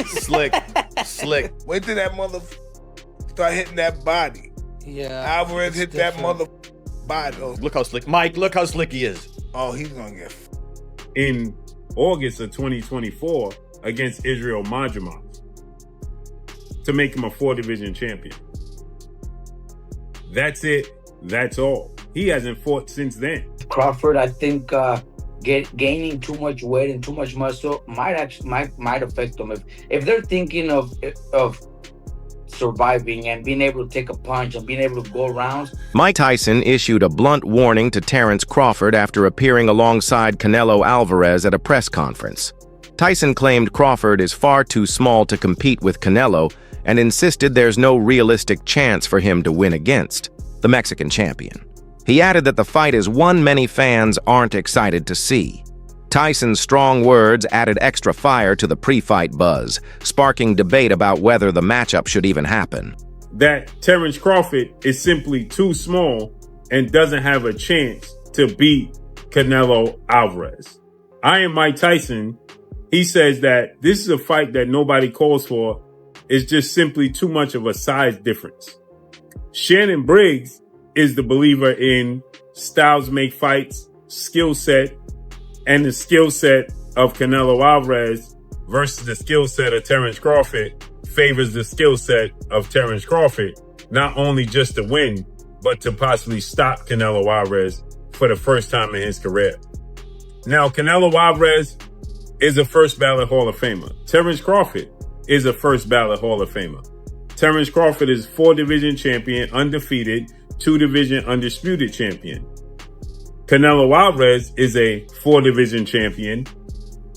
Slick. Wait till that mother start hitting that body. Yeah. Alvarez hit different. that mother body. Look how slick. Mike, look how slick he is. Oh, he's gonna get. In August of 2024 against Israel Madrimov to make him a 4-division champion. That's it. That's all. He hasn't fought since then. Crawford, I think, gaining too much weight and too much muscle might affect them. If they're thinking of surviving and being able to take a punch and being able to go rounds. Mike Tyson issued a blunt warning to Terence Crawford after appearing alongside Canelo Alvarez at a press conference. Tyson claimed Crawford is far too small to compete with Canelo and insisted there's no realistic chance for him to win against the Mexican champion. He added that the fight is one many fans aren't excited to see. Tyson's strong words added extra fire to the pre-fight buzz, sparking debate about whether the matchup should even happen. That Terence Crawford is simply too small and doesn't have a chance to beat Canelo Alvarez. I am Mike Tyson. He says that this is a fight that nobody calls for. It's just simply too much of a size difference. Shannon Briggs is the believer in styles make fights, skill set, and the skill set of Canelo Alvarez versus the skill set of Terence Crawford favors the skill set of Terence Crawford, not only just to win, but to possibly stop Canelo Alvarez for the first time in his career. Now, Canelo Alvarez is a first ballot Hall of Famer. Terence Crawford is a first ballot Hall of Famer. Terence Crawford is 4-division champion, undefeated, 2-division undisputed champion. Canelo Alvarez is a 4-division champion,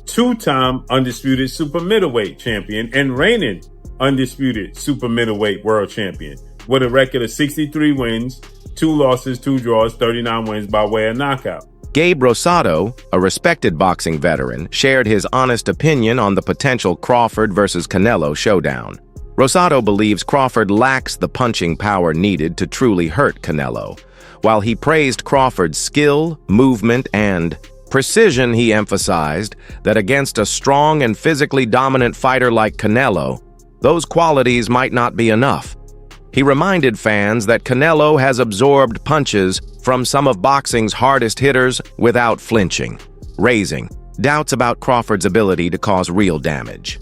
2-time undisputed super middleweight champion, and reigning undisputed super middleweight world champion with a record of 63 wins, 2 losses, 2 draws, 39 wins by way of knockout. Gabe Rosado, a respected boxing veteran, shared his honest opinion on the potential Crawford versus Canelo showdown. Rosado believes Crawford lacks the punching power needed to truly hurt Canelo. While he praised Crawford's skill, movement, and precision, he emphasized that against a strong and physically dominant fighter like Canelo, those qualities might not be enough. He reminded fans that Canelo has absorbed punches from some of boxing's hardest hitters without flinching, raising doubts about Crawford's ability to cause real damage.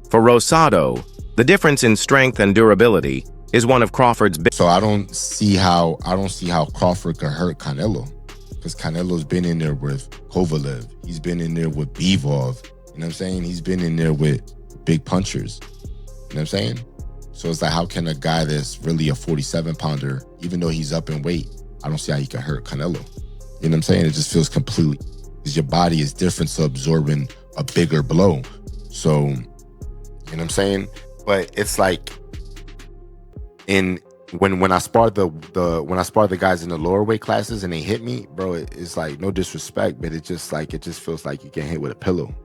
For Rosado, the difference in strength and durability is one of Crawford's big. So I don't see how Crawford could hurt Canelo, because Canelo's been in there with Kovalev. He's been in there with Bivol. You know what I'm saying? He's been in there with big punchers. You know what I'm saying? So it's like, how can a guy that's really a 47-pounder, even though he's up in weight, I don't see how he can hurt Canelo. You know what I'm saying? It just feels completely, because your body is different to absorbing a bigger blow. So, you know what I'm saying? But it's like, when I sparred the guys in the lower weight classes and they hit me, bro, it's like, no disrespect, but it just feels like you get hit with a pillow.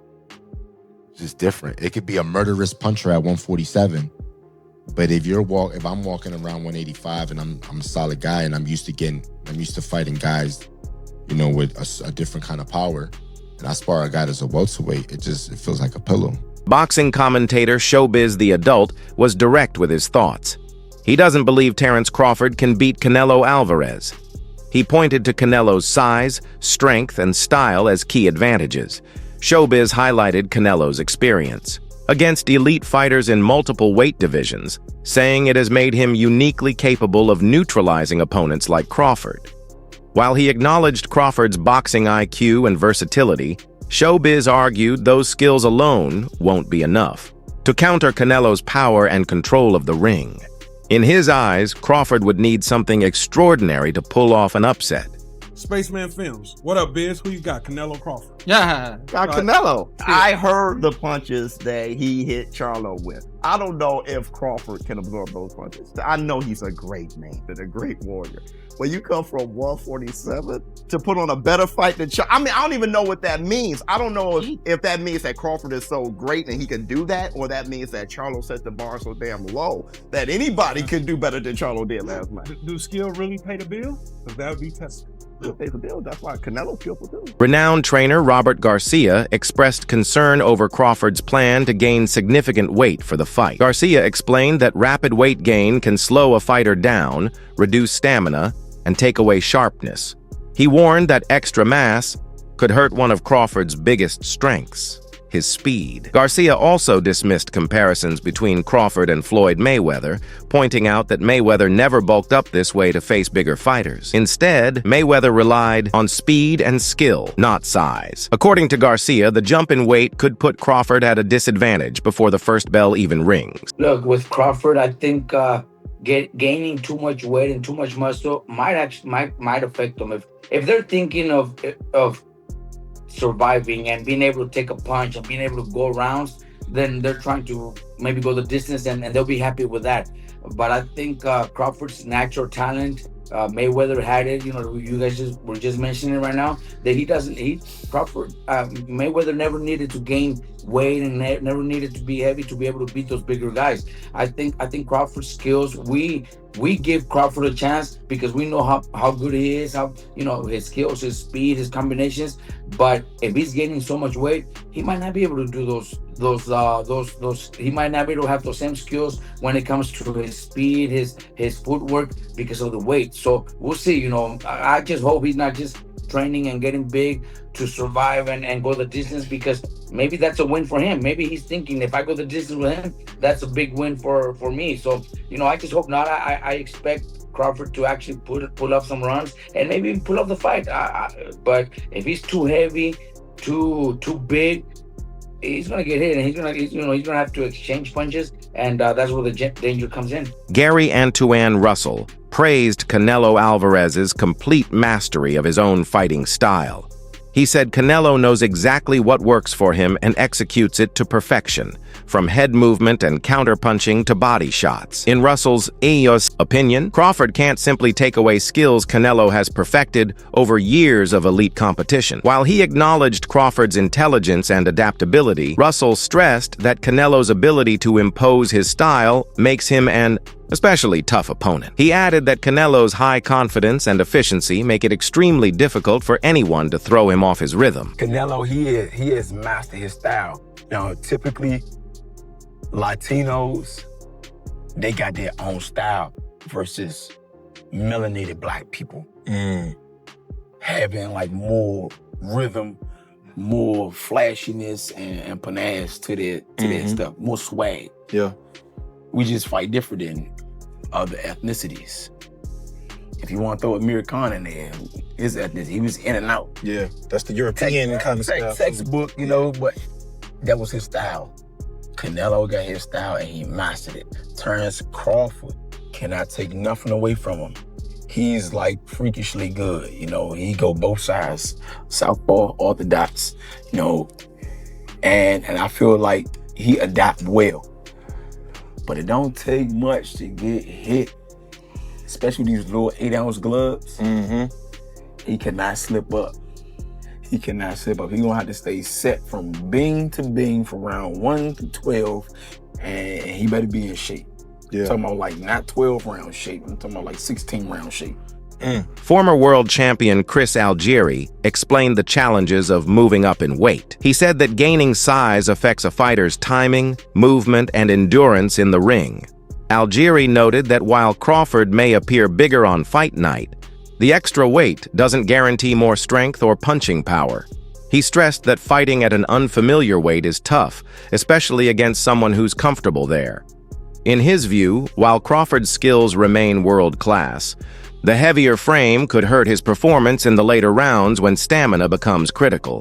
It's just different. It could be a murderous puncher at 147, but if I'm walking around 185 and I'm a solid guy and I'm used to fighting guys, you know, with a different kind of power, and I spar a guy that's a welterweight, it feels like a pillow. Boxing commentator Showbiz the Adult was direct with his thoughts. He doesn't believe Terence Crawford can beat Canelo Alvarez. He pointed to Canelo's size, strength, and style as key advantages. Showbiz highlighted Canelo's experience against elite fighters in multiple weight divisions, saying it has made him uniquely capable of neutralizing opponents like Crawford. While he acknowledged Crawford's boxing IQ and versatility, Showbiz argued those skills alone won't be enough to counter Canelo's power and control of the ring. In his eyes, Crawford would need something extraordinary to pull off an upset. Spaceman Films. What up, Biz? Who you got? Canelo Crawford. Yeah. Got Canelo. I heard the punches that he hit Charlo with. I don't know if Crawford can absorb those punches. I know he's a great man and a great warrior. When you come from 147 to put on a better fight than Charlo, I mean, I don't even know what that means. I don't know if that means that Crawford is so great and he can do that, or that means that Charlo set the bar so damn low that anybody can do better than Charlo did last night. Do skill really pay the bill? Because that would be tested. pay for deal. That's why Canelo killed for deal. Renowned trainer Robert Garcia expressed concern over Crawford's plan to gain significant weight for the fight. Garcia explained that rapid weight gain can slow a fighter down, reduce stamina, and take away sharpness. He warned that extra mass could hurt one of Crawford's biggest strengths, his speed. Garcia also dismissed comparisons between Crawford and Floyd Mayweather, pointing out that Mayweather never bulked up this way to face bigger fighters. Instead, Mayweather relied on speed and skill, not size. According to Garcia, the jump in weight could put Crawford at a disadvantage before the first bell even rings. Look, with Crawford, I think gaining too much weight and too much muscle might affect them. If they're thinking of surviving and being able to take a punch and being able to go rounds, then they're trying to maybe go the distance and they'll be happy with that. But I think Crawford's natural talent, Mayweather had it, you guys were just mentioning right now, that Mayweather never needed to gain weight and never needed to be heavy to be able to beat those bigger guys. I think Crawford's skills, we give Crawford a chance because we know how good he is, how his skills, his speed, his combinations. But if he's gaining so much weight, he might not be able to do those. He might not be able to have those same skills when it comes to his speed, his footwork, because of the weight. So we'll see. I just hope he's not just training and getting big to survive and go the distance, because maybe that's a win for him. Maybe he's thinking, if I go the distance with him, that's a big win for me. So I just hope not. I expect Crawford to actually pull up some runs and maybe even pull up the fight. But if he's too heavy, too big, he's gonna get hit, and he's gonna have to exchange punches, and that's where the danger comes in. Gary Antoine Russell praised Canelo Alvarez's complete mastery of his own fighting style. He said Canelo knows exactly what works for him and executes it to perfection, from head movement and counterpunching to body shots. In Russell's opinion, Crawford can't simply take away skills Canelo has perfected over years of elite competition. While he acknowledged Crawford's intelligence and adaptability, Russell stressed that Canelo's ability to impose his style makes him an especially tough opponent. He added that Canelo's high confidence and efficiency make it extremely difficult for anyone to throw him off his rhythm. Canelo, he has mastered his style. Typically, Latinos, they got their own style versus melanated black people. Having more rhythm, more flashiness and panache to their stuff, more swag. Yeah. We just fight different than other ethnicities. If you want to throw Amir Khan in there, his ethnicity, he was in and out. Yeah, that's the European kind of style. Textbook, but that was his style. Canelo got his style and he mastered it. Terence Crawford cannot take nothing away from him. He's freakishly good. He go both sides, southpaw, orthodox, and I feel like he adapt well. But it don't take much to get hit, especially these little 8-ounce gloves. He cannot slip up. He cannot slip up. He's gonna have to stay set from bing to bing from round 1 to 12, and he better be in shape. Yeah. I'm talking about not 12-round shape. I'm talking about 16-round shape. Former world champion Chris Algieri explained the challenges of moving up in weight. He said that gaining size affects a fighter's timing, movement, and endurance in the ring. Algieri noted that while Crawford may appear bigger on fight night, the extra weight doesn't guarantee more strength or punching power. He stressed that fighting at an unfamiliar weight is tough, especially against someone who's comfortable there. In his view, while Crawford's skills remain world-class, the heavier frame could hurt his performance in the later rounds when stamina becomes critical.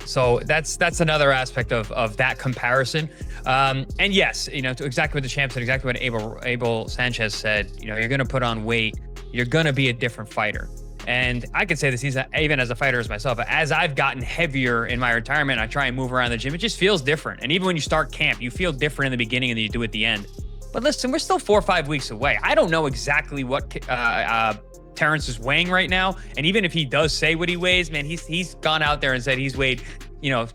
So that's another aspect of that comparison. And yes, to exactly what the champ said, exactly what Abel Sanchez said, you're going to put on weight, you're going to be a different fighter. And I can say this even as a fighter as myself, as I've gotten heavier in my retirement, I try and move around the gym, it just feels different. And even when you start camp, you feel different in the beginning than you do at the end. But listen, we're still 4 or 5 weeks away. I don't know exactly what Terence is weighing right now. And even if he does say what he weighs, man, he's gone out there and said he's weighed,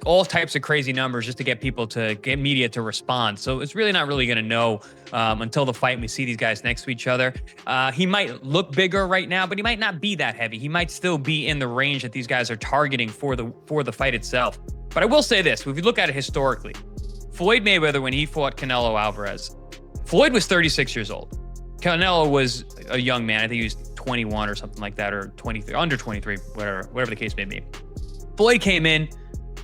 all types of crazy numbers just to get media to respond. So it's really not really going to know until the fight and we see these guys next to each other. He might look bigger right now, but he might not be that heavy. He might still be in the range that these guys are targeting for the fight itself. But I will say this, if you look at it historically, Floyd Mayweather, when he fought Canelo Alvarez, Floyd was 36 years old. Canelo was a young man. I think he was 21 or something like that, or 23, under 23, whatever the case may be. Floyd came in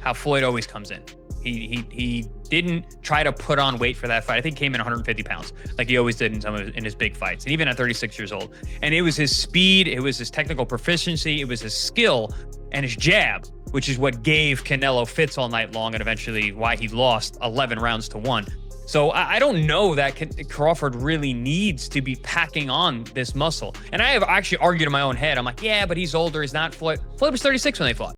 how Floyd always comes in. He didn't try to put on weight for that fight. I think he came in 150 pounds, like he always did in his big fights, and even at 36 years old. And it was his speed, it was his technical proficiency, it was his skill and his jab, which is what gave Canelo fits all night long and eventually why he lost 11 rounds to 1. So I don't know that Crawford really needs to be packing on this muscle. And I have actually argued in my own head. I'm like, yeah, but he's older. He's not Floyd. Floyd was 36 when they fought.